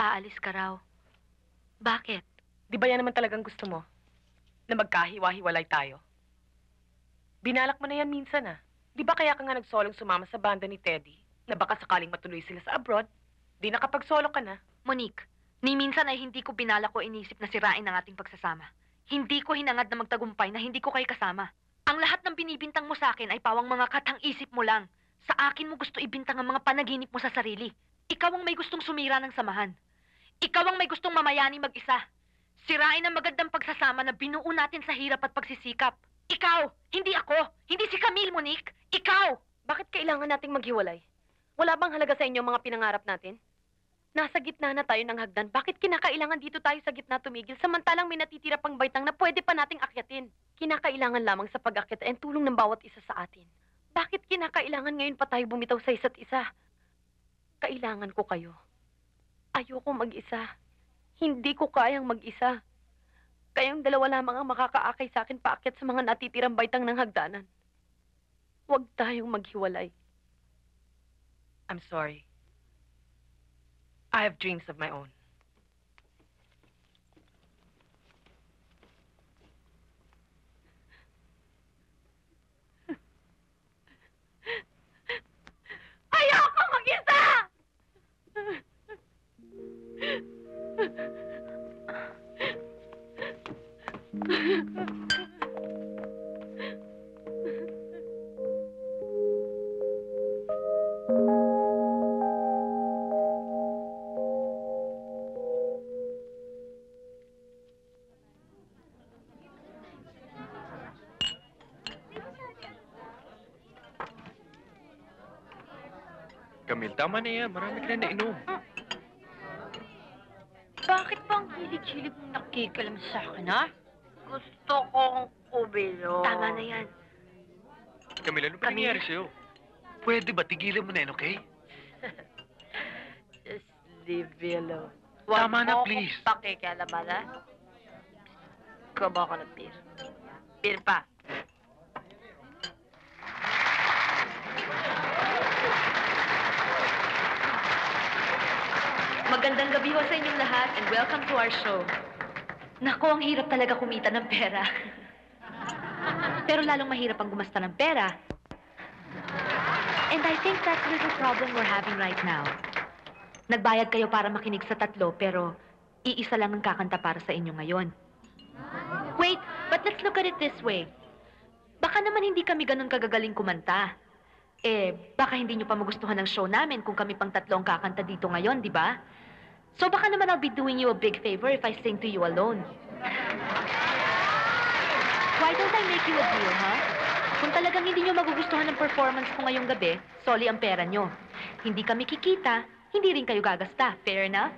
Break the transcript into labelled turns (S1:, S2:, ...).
S1: Aalis ka raw. Bakit?
S2: Di ba yan naman talagang gusto mo? Na magkahiwa-hiwalay tayo? Binalak mo na yan minsan ah. Di ba kaya ka nga nagsolong sumama sa banda ni Teddy? Na baka sakaling matuloy sila sa abroad? Di nakapag-solo ka na.
S1: Monique, ni minsan ay hindi ko binalak o inisip na sirain ang ating pagsasama. Hindi ko hinangad na magtagumpay na hindi ko kayo kasama. Ang lahat ng binibintang mo sa akin ay pawang mga katang isip mo lang. Sa akin mo gusto ibintang ang mga panaginip mo sa sarili. Ikaw ang may gustong sumira ng samahan. Ikaw ang may gustong mamayani mag-isa. Sirain ang magandang pagsasama na binuo natin sa hirap at pagsisikap. Ikaw! Hindi ako! Hindi si Camille, Monique! Ikaw!
S2: Bakit kailangan nating maghiwalay? Wala bang halaga sa inyo ang mga pinangarap natin? Nasa gitna na tayo ng hagdan. Bakit kinakailangan dito tayo sa gitna tumigil samantalang may natitira pang baitang na pwede pa nating akyatin? Kinakailangan lamang sa pag-akyat ay ang tulong ng bawat isa sa atin. Bakit kinakailangan ngayon pa tayo bumitaw sa isa't isa? Kailangan ko kayo. Ayoko mag-isa. Hindi ko kayang mag-isa. Kayong dalawa lamang ang makakaakay sa akin paakyat sa mga natitirang baitang ng hagdanan. Huwag tayong maghiwalay. I'm sorry. I have dreams of my own. Ayoko mag-isa!
S3: Camille, tama na yan. Marami ka na nainom.
S1: Bakit bang hilig-hilig mong nakikalam sa akin, ha? Gusto kong ubilo. Tama na yan.
S3: Camille, ano ba
S1: Camille?
S3: nangyari sa'yo? Pwede ba tigilan mo na yan, okay?
S2: Just leave me alone.
S3: Tama na, please.
S2: Pakikialaman, ha? Kumawa ko ng beer. Beer pa.
S1: Magandang gabi ho sa inyong lahat and welcome to our show. Nako, ang hirap talaga kumita ng pera. Pero lalong mahirap ang gumasta ng pera. And I think that's the little problem we're having right now. Nagbayad kayo para makinig sa tatlo, pero iisa lang ang kakanta para sa inyo ngayon. Wait, but let's look at it this way. Baka naman hindi kami ganun kagagaling kumanta. Baka hindi nyo pa magustuhan ng show namin kung kami pang tatlo ang kakanta dito ngayon, di ba? So baka naman I'll be doing you a big favor if I sing to you alone. Why don't I make you a deal, huh? Kung talagang hindi nyo magugustuhan ng performance ko ngayong gabi, soli ang pera nyo. Hindi kami kikita, hindi rin kayo gagasta. Fair enough?